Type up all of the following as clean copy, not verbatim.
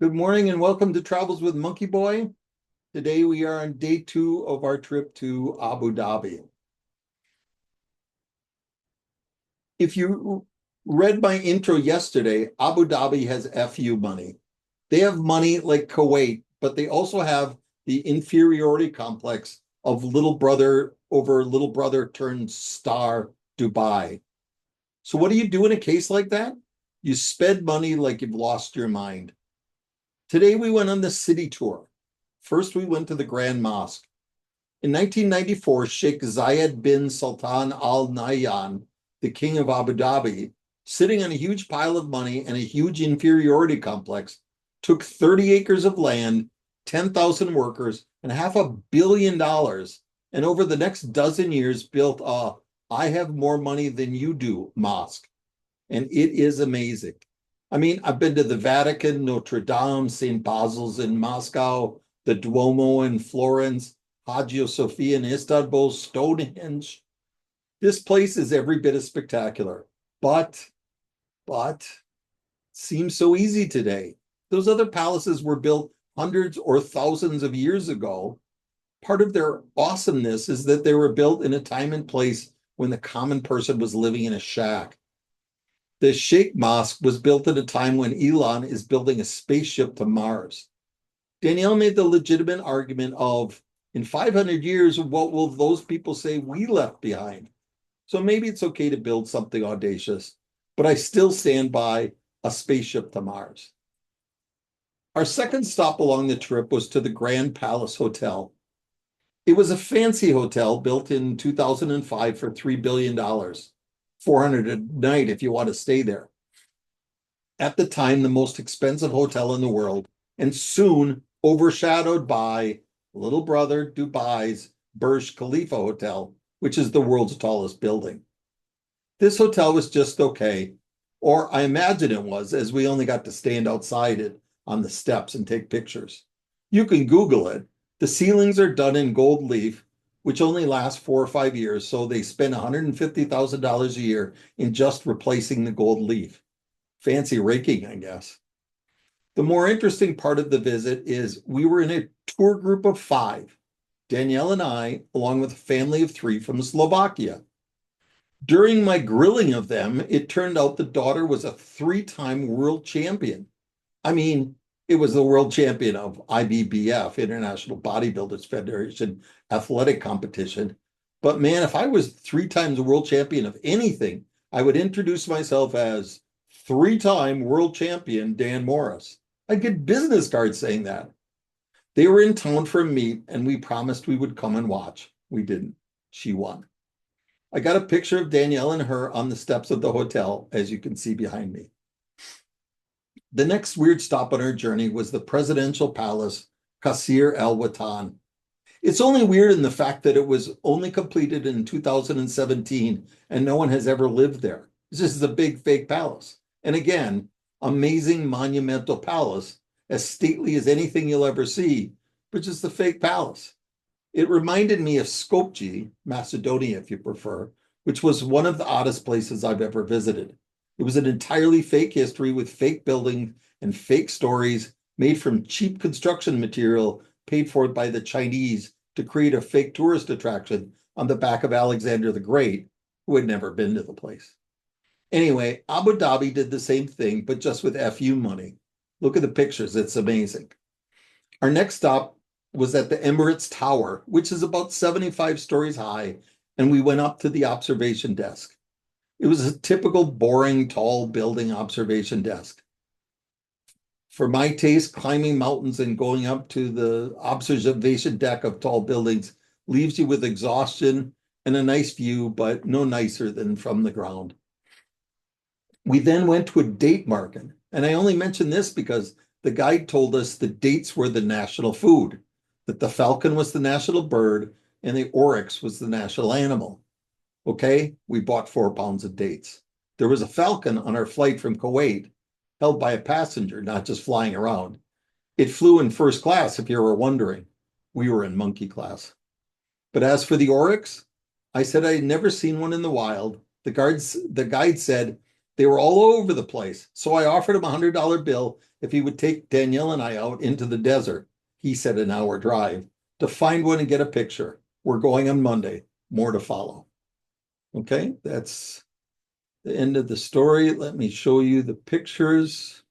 Good morning and welcome to Travels with Monkey Boy. Today we are on day 2 of our trip to Abu Dhabi. If you read my intro yesterday, Abu Dhabi has FU money. They have money like Kuwait, but they also have the inferiority complex of little brother over little brother turned star Dubai. So what do you do in a case like that? You spend money like you've lost your mind. Today we went on the city tour. First, we went to the Grand Mosque. In 1994, Sheikh Zayed bin Sultan Al Nahyan, the king of Abu Dhabi, sitting on a huge pile of money and a huge inferiority complex, took 30 acres of land, 10,000 workers, and $500 million, and over the next dozen years built a "I have more money than you do" mosque. And it is amazing. I mean, I've been to the Vatican, Notre Dame, St. Basil's in Moscow, the Duomo in Florence, Hagia Sophia in Istanbul, Stonehenge. This place is every bit as spectacular, but seems so easy today. Those other palaces were built hundreds or thousands of years ago. Part of their awesomeness is that they were built in a time and place when the common person was living in a shack. The Sheikh Mosque was built at a time when Elon is building a spaceship to Mars. Danielle made the legitimate argument of, in 500 years, what will those people say we left behind? So maybe it's okay to build something audacious, but I still stand by a spaceship to Mars. Our second stop along the trip was to the Grand Palace Hotel. It was a fancy hotel built in 2005 for $3 billion. $400 a night if you want to stay there. At the time, the most expensive hotel in the world, and soon overshadowed by little brother Dubai's Burj Khalifa Hotel, which is the world's tallest building. This hotel was just okay, or I imagine it was, as we only got to stand outside it on the steps and take pictures. You can Google it. The ceilings are done in gold leaf, which only lasts 4 or 5 years, so they spend $150,000 a year in just replacing the gold leaf. Fancy raking, I guess. The more interesting part of the visit is we were in a tour group of 5, Danielle and I, along with a family of 3 from Slovakia. During my grilling of them, it turned out the daughter was a 3-time world champion. I mean, it was the world champion of IBBF, International Bodybuilders Federation athletic competition. But man, if I was 3 times world champion of anything, I would introduce myself as 3-time world champion Dan Morris. I'd get business cards saying that. They were in town for a meet, and we promised we would come and watch. We didn't. She won. I got a picture of Danielle and her on the steps of the hotel, as you can see behind me. The next weird stop on our journey was the presidential palace, Qasr Al Watan. It's only weird in the fact that it was only completed in 2017 and no one has ever lived there. This is a big fake palace. And again, amazing monumental palace, as stately as anything you'll ever see, but just a fake palace. It reminded me of Skopje, Macedonia, if you prefer, which was one of the oddest places I've ever visited. It was an entirely fake history with fake buildings and fake stories made from cheap construction material paid for by the Chinese to create a fake tourist attraction on the back of Alexander the Great, who had never been to the place. Anyway, Abu Dhabi did the same thing, but just with FU money. Look at the pictures, it's amazing. Our next stop was at the Emirates Tower, which is about 75 stories high, and we went up to the observation desk. It was a typical boring, tall building observation desk. For my taste, climbing mountains and going up to the observation deck of tall buildings leaves you with exhaustion and a nice view, but no nicer than from the ground. We then went to a date market, and I only mention this because the guide told us the dates were the national food, that the falcon was the national bird, and the oryx was the national animal. Okay, we bought 4 pounds of dates. There was a falcon on our flight from Kuwait, held by a passenger, not just flying around. It flew in first class, if you were wondering. We were in monkey class. But as for the oryx, I said I had never seen one in the wild. The guide said They were all over the place. So I offered him $100 bill if he would take Danielle and I out into the desert. He said an hour drive to find one and get a picture. We're going on Monday. More to follow. Okay, that's the end of the story. Let me show you the pictures.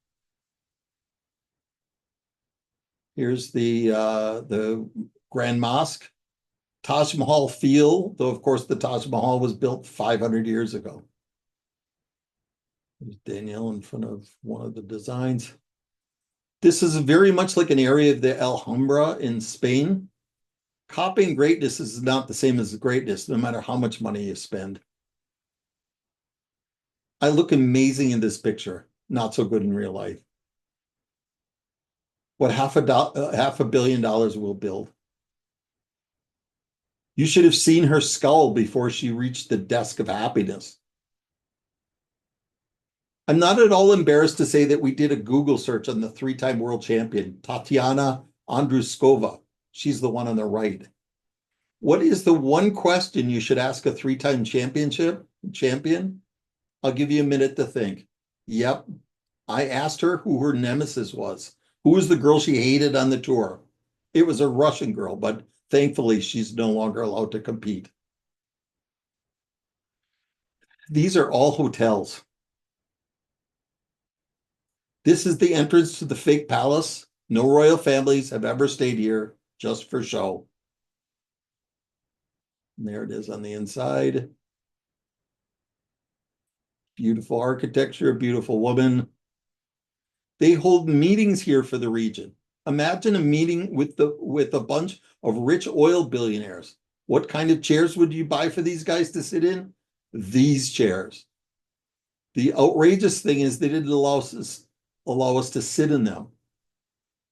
Here's the Grand Mosque. Taj Mahal feel, though of course the Taj Mahal was built 500 years ago. There's Danielle in front of one of the designs. This is very much like an area of the Alhambra in Spain. Copying greatness is not the same as greatness, no matter how much money you spend. I look amazing in this picture, not so good in real life. What $500 million we'll build. You should have seen her skull before she reached the desk of happiness. I'm not at all embarrassed to say that we did a Google search on the three-time world champion, Tatiana Andruskova. She's the one on the right. What is the one question you should ask a three-time champion? I'll give you a minute to think. Yep. I asked her who her nemesis was. Who was the girl she hated on the tour? It was a Russian girl, but thankfully she's no longer allowed to compete. These are all hotels. This is the entrance to the fake palace. No royal families have ever stayed here, just for show. And there it is on the inside. Beautiful architecture, beautiful woman. They hold meetings here for the region. Imagine a meeting with a bunch of rich oil billionaires. What kind of chairs would you buy for these guys to sit in? These chairs. The outrageous thing is they didn't allow us to sit in them.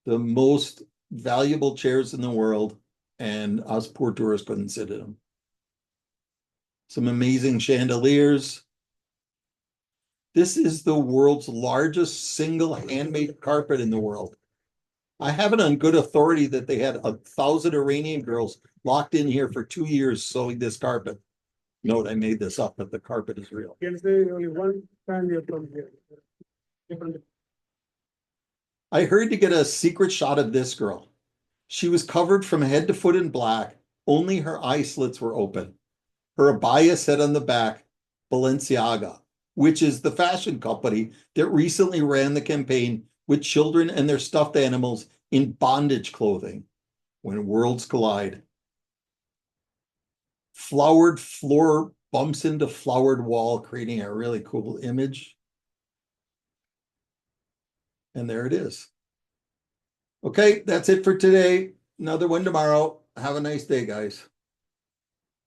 The most valuable chairs in the world, and us poor tourists couldn't sit in them. Some amazing chandeliers. This is the world's largest single handmade carpet in the world. I have it on good authority that they had 1,000 Iranian girls locked in here for 2 years sewing this carpet. Note, I made this up, but the carpet is real. I hurried to get a secret shot of this girl. She was covered from head to foot in black. Only her eye slits were open. Her abaya said on the back, Balenciaga, which is the fashion company that recently ran the campaign with children and their stuffed animals in bondage clothing. When worlds collide. Flowered floor bumps into flowered wall, creating a really cool image. And there it is. Okay, that's it for today. Another one tomorrow. Have a nice day, guys.